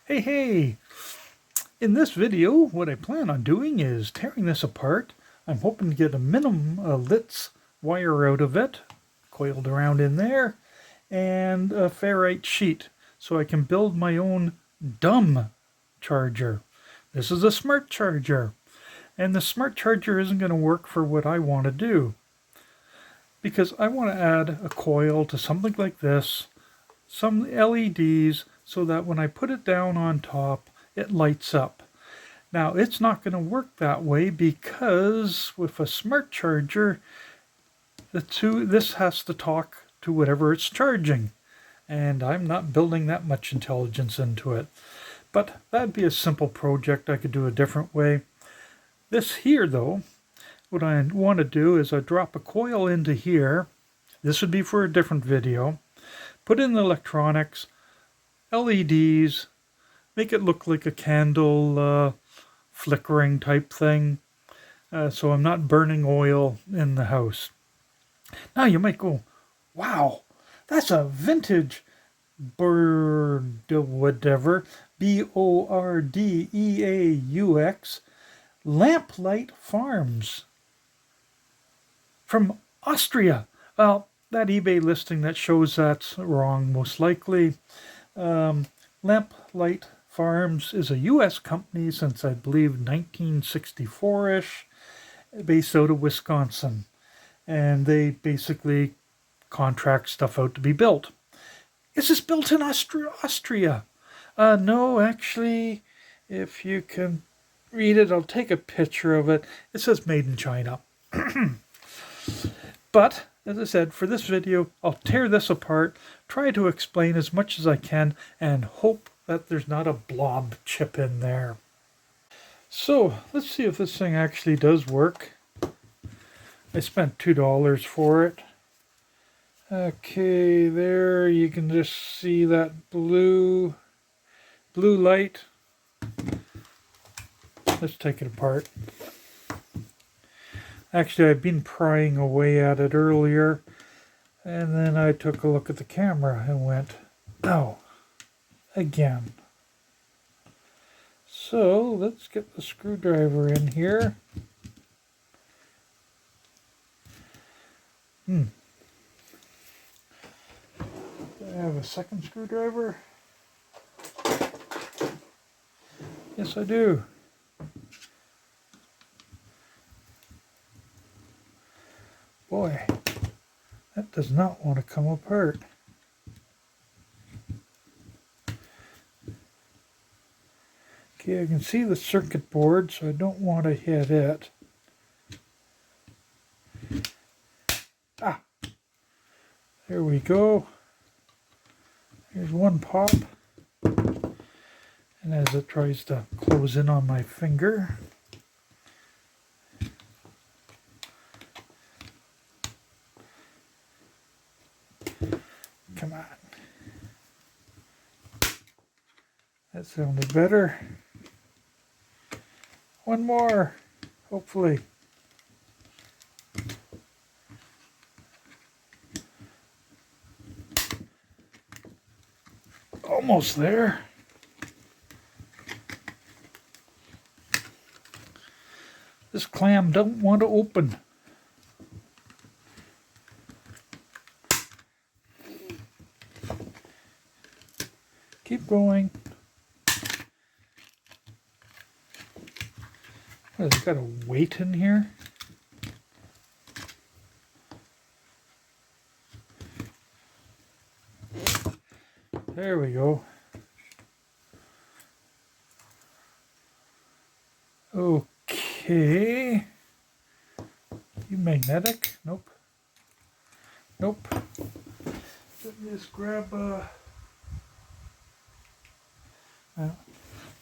Hey! In this video, what I plan on doing is tearing this apart. I'm hoping to get a minimum Litz wire out of it, coiled around in there, and a ferrite sheet, so I can build my own dumb charger. This is a smart charger, and the smart charger isn't going to work for what I want to do, because I want to add a coil to something like this, some LEDs, so that when I put it down on top, it lights up. Now, it's not going to work that way because with a smart charger, this has to talk to whatever it's charging. And I'm not building that much intelligence into it. But that'd be a simple project I could do a different way. This here, though, what I want to do is I drop a coil into here. This would be for a different video. Put in the electronics, LEDs, make it look like a candle flickering type thing, so I'm not burning oil in the house. Now you might go, wow, that's a vintage bird whatever, BORDEAUX, Lamplight Farms from Austria. Well, that eBay listing that shows that's wrong, most likely. Lamplight Farms is a U.S. company since, I believe, 1964-ish, based out of Wisconsin. And they basically contract stuff out to be built. Is this built in Austria? No, actually, if you can read it, I'll take a picture of it. It says made in China. But, as I said, for this video, I'll tear this apart, try to explain as much as I can, and hope that there's not a blob chip in there. So, let's see if this thing actually does work. I spent $2 for it. Okay, there you can just see that blue light. Let's take it apart. Actually, I've been prying away at it earlier, and then I took a look at the camera and went, oh, again. So, let's get the screwdriver in here. Do I have a second screwdriver? Yes, I do. Boy, that does not want to come apart. Okay, I can see the circuit board, so I don't want to hit it. Ah! There we go. Here's one pop. And as it tries to close in on my finger, come on. That sounded better. One more, hopefully. Almost there. This clam don't want to open. Keep going. What, has it got a weight in here? There we go. Okay. You magnetic? Nope. Nope. Let me just grab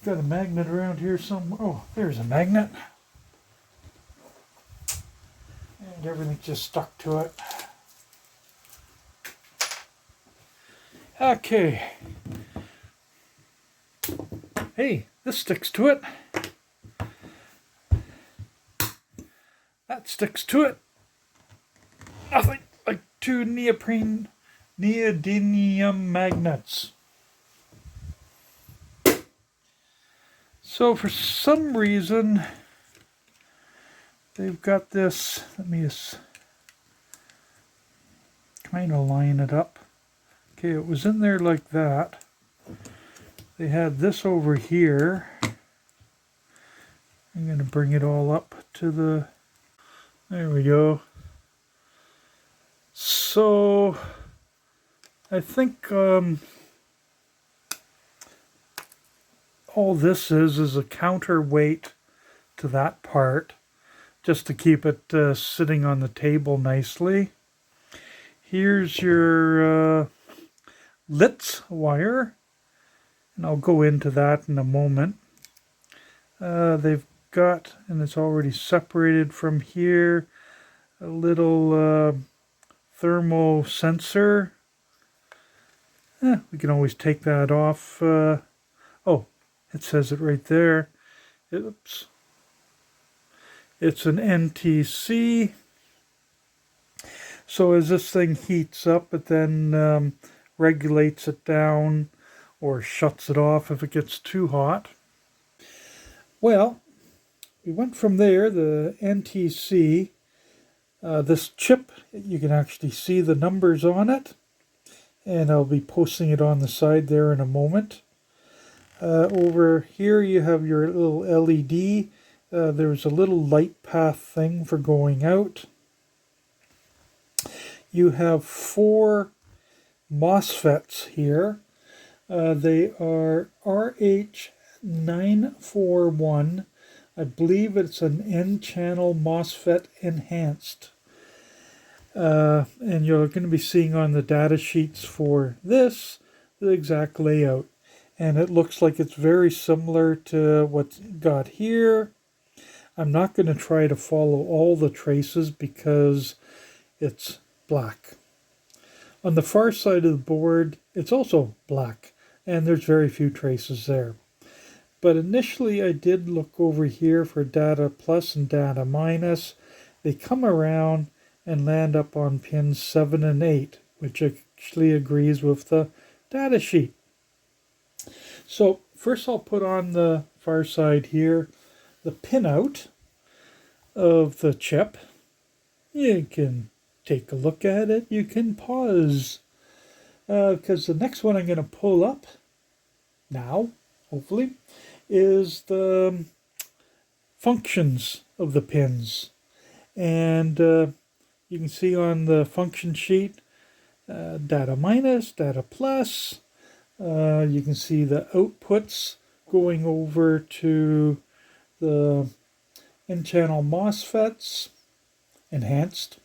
got a magnet around here somewhere. Oh, there's a magnet. And everything's just stuck to it. Okay. Hey, this sticks to it. That sticks to it. Nothing like two neodymium magnets. So for some reason, they've got this, let me just kind of line it up. Okay, it was in there like that. They had this over here. I'm going to bring it all up to the, there we go. So I think all this is a counterweight to that part, just to keep it sitting on the table nicely. Here's your Litz wire, and I'll go into that in a moment. They've got, and it's already separated from here, a little thermal sensor. We can always take that off. Oh, it says it right there. Oops. It's an NTC. So as this thing heats up, it then regulates it down or shuts it off if it gets too hot. Well, we went from there, the NTC. This chip, you can actually see the numbers on it, and I'll be posting it on the side there in a moment. Over here you have your little LED. There's a little light path thing for going out. You have 4 MOSFETs here. They are RH941. I believe it's an N-channel MOSFET enhanced. And you're going to be seeing on the data sheets for this the exact layout. And it looks like it's very similar to what's got here. I'm not going to try to follow all the traces because it's black. On the far side of the board, it's also black, and there's very few traces there. But initially I did look over here for data plus and data minus. They come around and land up on pins 7 and 8, which actually agrees with the data sheet. So first I'll put on the far side here the pinout of the chip. You can take a look at it. You can pause because the next one I'm going to pull up now, hopefully, is the functions of the pins. And you can see on the function sheet data minus, data plus. You can see the outputs going over to the N-channel MOSFETs, enhanced.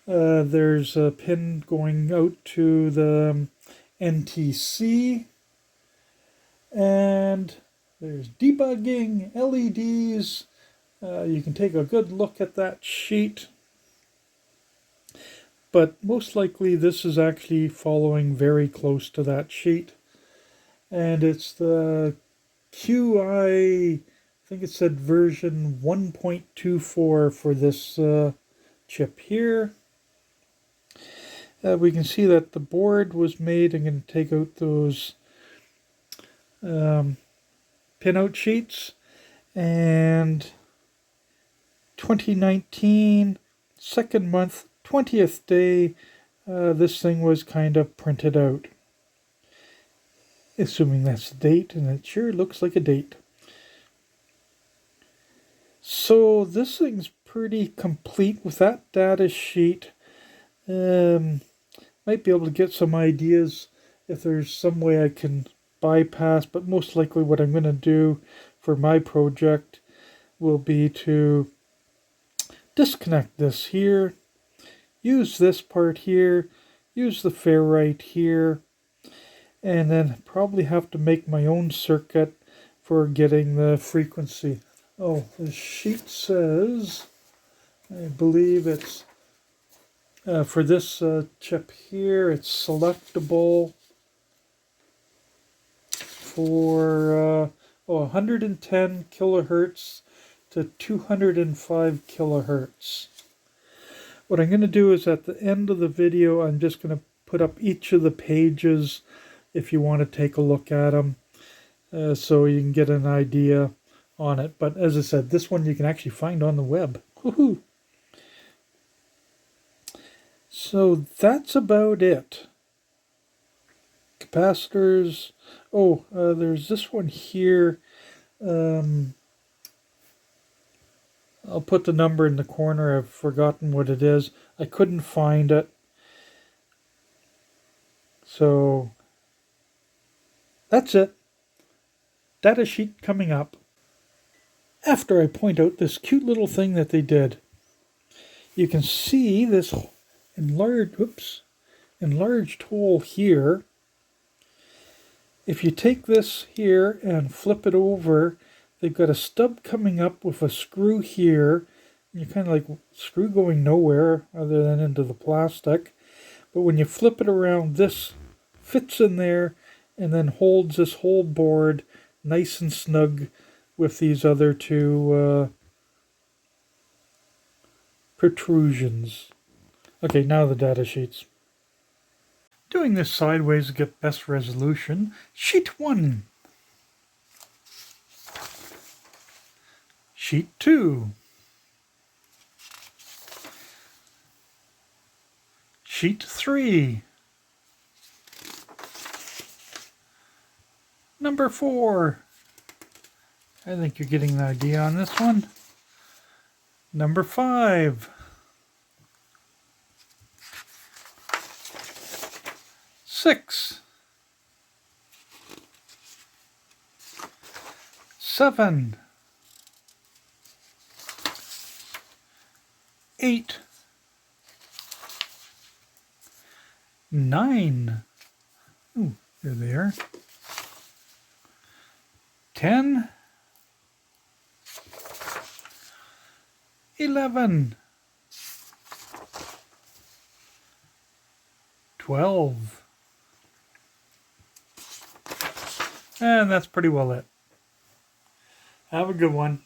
There's a pin going out to the NTC. And there's debugging, LEDs. You can take a good look at that sheet. But most likely this is actually following very close to that sheet. And it's the QI, I think it said version 1.24 for this chip here. We can see that the board was made. I'm going to take out those pinout sheets. And 2019, second month, 20th day, this thing was kind of printed out. Assuming that's the date, and it sure looks like a date. So this thing's pretty complete with that data sheet. Might be able to get some ideas if there's some way I can bypass, but most likely what I'm going to do for my project will be to disconnect this here, use this part here, use the ferrite here, and then probably have to make my own circuit for getting the frequency. Oh, the sheet says, I believe it's for this chip here, it's selectable for 110 kilohertz to 205 kilohertz. What I'm going to do is at the end of the video, I'm just going to put up each of the pages if you want to take a look at them. so you can get an idea on it. But as I said, this one you can actually find on the web. Woohoo! So that's about it. Capacitors. Oh, there's this one here. I'll put the number in the corner. I've forgotten what it is. I couldn't find it. So that's it. Data sheet coming up. After I point out this cute little thing that they did, you can see this enlarged hole here. If you take this here and flip it over, they've got a stub coming up with a screw here. You're kind of like screw going nowhere other than into the plastic. But when you flip it around, this fits in there and then holds this whole board nice and snug with these other two protrusions. Okay, now the data sheets. Doing this sideways to get best resolution. Sheet 1. Sheet 2. Sheet 3. Number 4. I think you're getting the idea on this one. Number 5. 6. 7. 8. 9. Ooh, there they are. 10. 11. 12. And that's pretty well it. Have a good one.